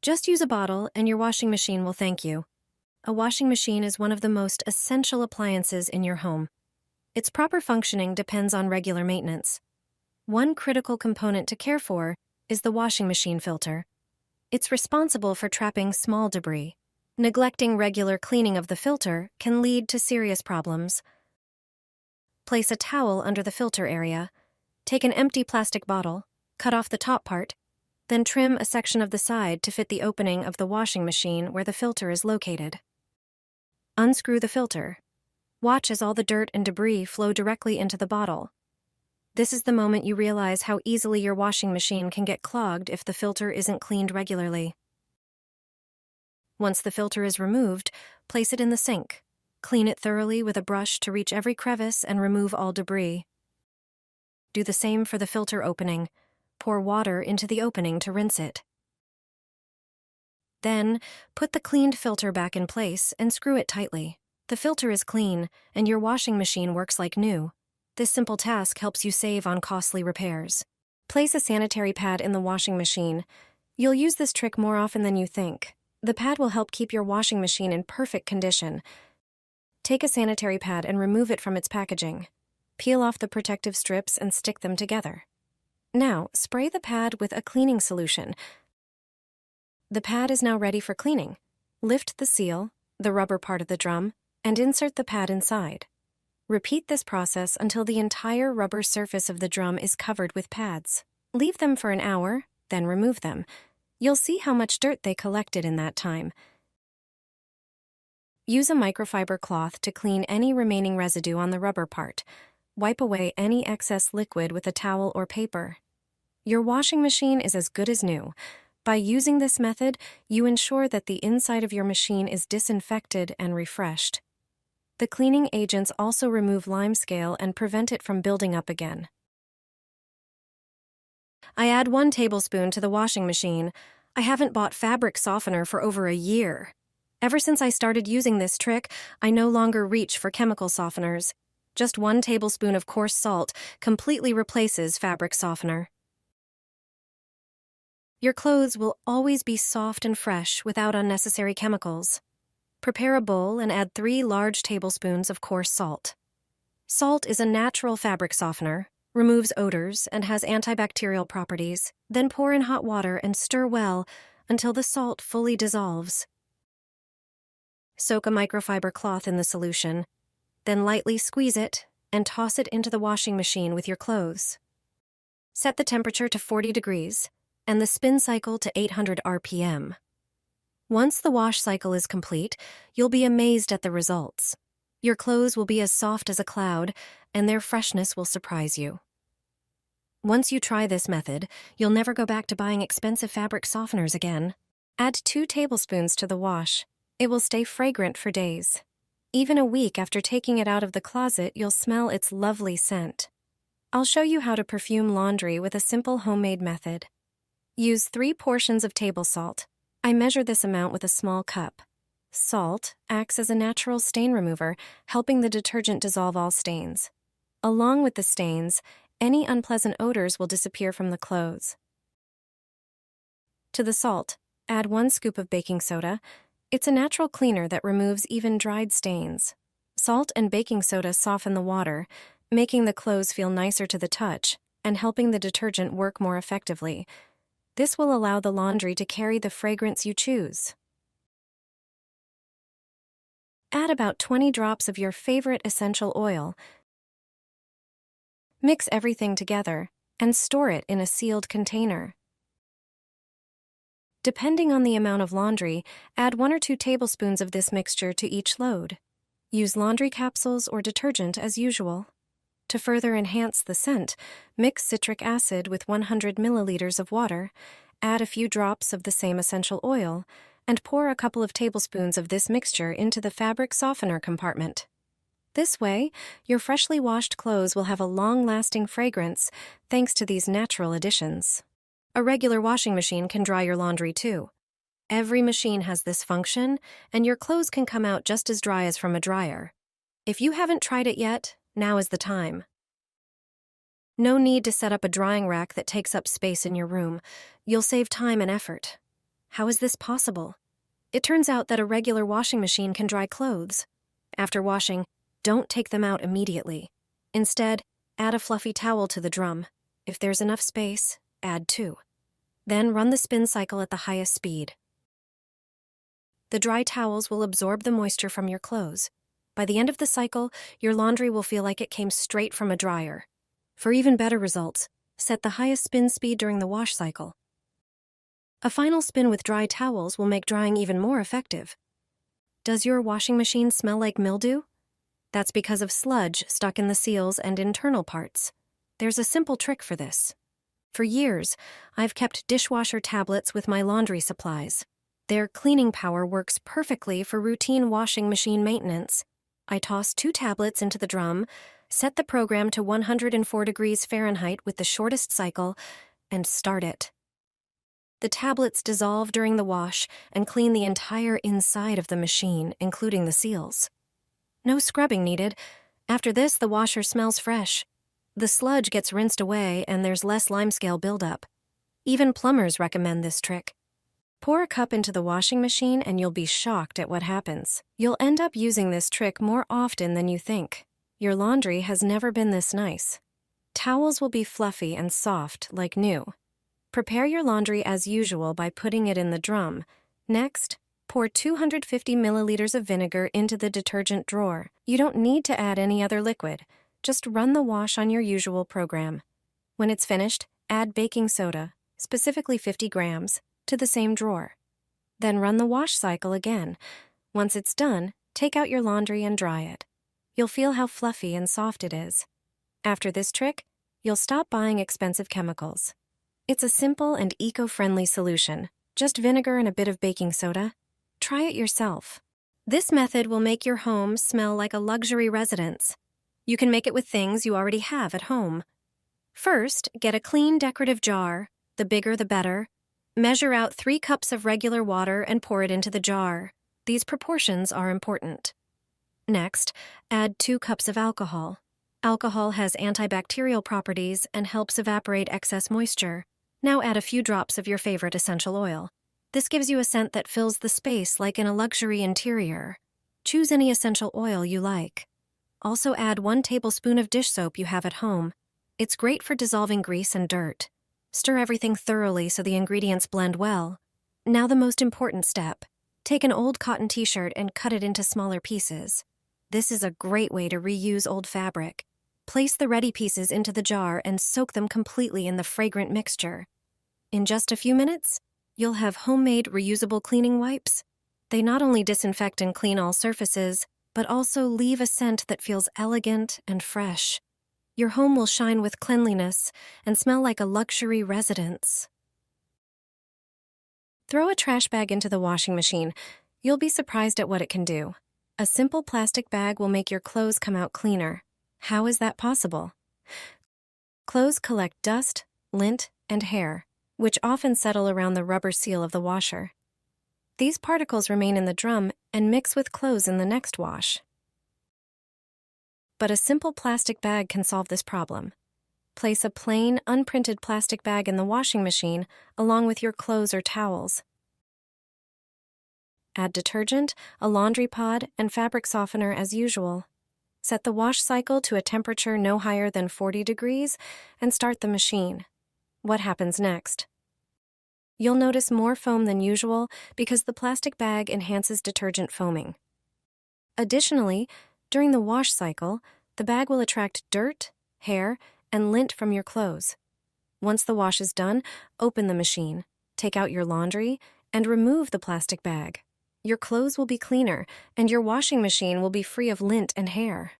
Just use a bottle and your washing machine will thank you. A washing machine is one of the most essential appliances in your home. Its proper functioning depends on regular maintenance. One critical component to care for is the washing machine filter. It's responsible for trapping small debris. Neglecting regular cleaning of the filter can lead to serious problems. Place a towel under the filter area. Take an empty plastic bottle, cut off the top part, then trim a section of the side to fit the opening of the washing machine where the filter is located. Unscrew the filter. Watch as all the dirt and debris flow directly into the bottle. This is the moment you realize how easily your washing machine can get clogged if the filter isn't cleaned regularly. Once the filter is removed, place it in the sink. Clean it thoroughly with a brush to reach every crevice and remove all debris. Do the same for the filter opening. Pour water into the opening to rinse it. Then, put the cleaned filter back in place and screw it tightly. The filter is clean, and your washing machine works like new. This simple task helps you save on costly repairs. Place a sanitary pad in the washing machine. You'll use this trick more often than you think. The pad will help keep your washing machine in perfect condition. Take a sanitary pad and remove it from its packaging. Peel off the protective strips and stick them together. Now, spray the pad with a cleaning solution. The pad is now ready for cleaning. Lift the seal, the rubber part of the drum, and insert the pad inside. Repeat this process until the entire rubber surface of the drum is covered with pads. Leave them for an hour, then remove them. You'll see how much dirt they collected in that time. Use a microfiber cloth to clean any remaining residue on the rubber part. Wipe away any excess liquid with a towel or paper. Your washing machine is as good as new. By using this method, you ensure that the inside of your machine is disinfected and refreshed. The cleaning agents also remove limescale and prevent it from building up again. I add 1 tablespoon to the washing machine. I haven't bought fabric softener for over a year. Ever since I started using this trick, I no longer reach for chemical softeners. Just 1 tablespoon of coarse salt completely replaces fabric softener. Your clothes will always be soft and fresh without unnecessary chemicals. Prepare a bowl and add 3 large tablespoons of coarse salt. Salt is a natural fabric softener, removes odors, and has antibacterial properties. Then pour in hot water and stir well until the salt fully dissolves. Soak a microfiber cloth in the solution, then lightly squeeze it and toss it into the washing machine with your clothes. Set the temperature to 40 degrees and the spin cycle to 800 RPM. Once the wash cycle is complete, you'll be amazed at the results. Your clothes will be as soft as a cloud, and their freshness will surprise you. Once you try this method, you'll never go back to buying expensive fabric softeners again. Add 2 tablespoons to the wash. It will stay fragrant for days. Even a week after taking it out of the closet, you'll smell its lovely scent. I'll show you how to perfume laundry with a simple homemade method. Use 3 portions of table salt. I measure this amount with a small cup. Salt acts as a natural stain remover, helping the detergent dissolve all stains. Along with the stains, any unpleasant odors will disappear from the clothes. To the salt, add 1 scoop of baking soda. It's a natural cleaner that removes even dried stains. Salt and baking soda soften the water, making the clothes feel nicer to the touch and helping the detergent work more effectively. This will allow the laundry to carry the fragrance you choose. Add about 20 drops of your favorite essential oil. Mix everything together and store it in a sealed container. Depending on the amount of laundry, add 1 or 2 tablespoons of this mixture to each load. Use laundry capsules or detergent as usual. To further enhance the scent, mix citric acid with 100 milliliters of water, add a few drops of the same essential oil, and pour a couple of tablespoons of this mixture into the fabric softener compartment. This way, your freshly washed clothes will have a long-lasting fragrance thanks to these natural additions. A regular washing machine can dry your laundry too. Every machine has this function, and your clothes can come out just as dry as from a dryer. If you haven't tried it yet, now is the time. No need to set up a drying rack that takes up space in your room. You'll save time and effort. How is this possible? It turns out that a regular washing machine can dry clothes. After washing, don't take them out immediately. Instead, add a fluffy towel to the drum. If there's enough space, add 2. Then run the spin cycle at the highest speed. The dry towels will absorb the moisture from your clothes. By the end of the cycle, your laundry will feel like it came straight from a dryer. For even better results, set the highest spin speed during the wash cycle. A final spin with dry towels will make drying even more effective. Does your washing machine smell like mildew? That's because of sludge stuck in the seals and internal parts. There's a simple trick for this. For years, I've kept dishwasher tablets with my laundry supplies. Their cleaning power works perfectly for routine washing machine maintenance. I toss 2 tablets into the drum, set the program to 104 degrees Fahrenheit with the shortest cycle, and start it. The tablets dissolve during the wash and clean the entire inside of the machine, including the seals. No scrubbing needed. After this, the washer smells fresh. The sludge gets rinsed away and there's less limescale buildup. Even plumbers recommend this trick. Pour a cup into the washing machine and you'll be shocked at what happens. You'll end up using this trick more often than you think. Your laundry has never been this nice. Towels will be fluffy and soft like new. Prepare your laundry as usual by putting it in the drum. Next, pour 250 milliliters of vinegar into the detergent drawer. You don't need to add any other liquid. Just run the wash on your usual program. When it's finished, add baking soda, specifically 50 grams, to the same drawer. Then run the wash cycle again. Once it's done, take out your laundry and dry it. You'll feel how fluffy and soft it is. After this trick, you'll stop buying expensive chemicals. It's a simple and eco-friendly solution. Just vinegar and a bit of baking soda. Try it yourself. This method will make your home smell like a luxury residence. You can make it with things you already have at home. First, get a clean decorative jar. The bigger the better. Measure out 3 cups of regular water and pour it into the jar. These proportions are important. Next, add 2 cups of alcohol. Alcohol has antibacterial properties and helps evaporate excess moisture. Now add a few drops of your favorite essential oil. This gives you a scent that fills the space like in a luxury interior. Choose any essential oil you like. Also add 1 tablespoon of dish soap you have at home. It's great for dissolving grease and dirt. Stir everything thoroughly so the ingredients blend well. Now the most important step. Take an old cotton t-shirt and cut it into smaller pieces. This is a great way to reuse old fabric. Place the ready pieces into the jar and soak them completely in the fragrant mixture. In just a few minutes, you'll have homemade reusable cleaning wipes. They not only disinfect and clean all surfaces, but also leave a scent that feels elegant and fresh. Your home will shine with cleanliness and smell like a luxury residence. Throw a trash bag into the washing machine. You'll be surprised at what it can do. A simple plastic bag will make your clothes come out cleaner. How is that possible? Clothes collect dust, lint, and hair, which often settle around the rubber seal of the washer. These particles remain in the drum and mix with clothes in the next wash. But a simple plastic bag can solve this problem. Place a plain, unprinted plastic bag in the washing machine along with your clothes or towels. Add detergent, a laundry pod, and fabric softener as usual. Set the wash cycle to a temperature no higher than 40 degrees and start the machine. What happens next? You'll notice more foam than usual because the plastic bag enhances detergent foaming. Additionally, during the wash cycle, the bag will attract dirt, hair, and lint from your clothes. Once the wash is done, open the machine, take out your laundry, and remove the plastic bag. Your clothes will be cleaner, and your washing machine will be free of lint and hair.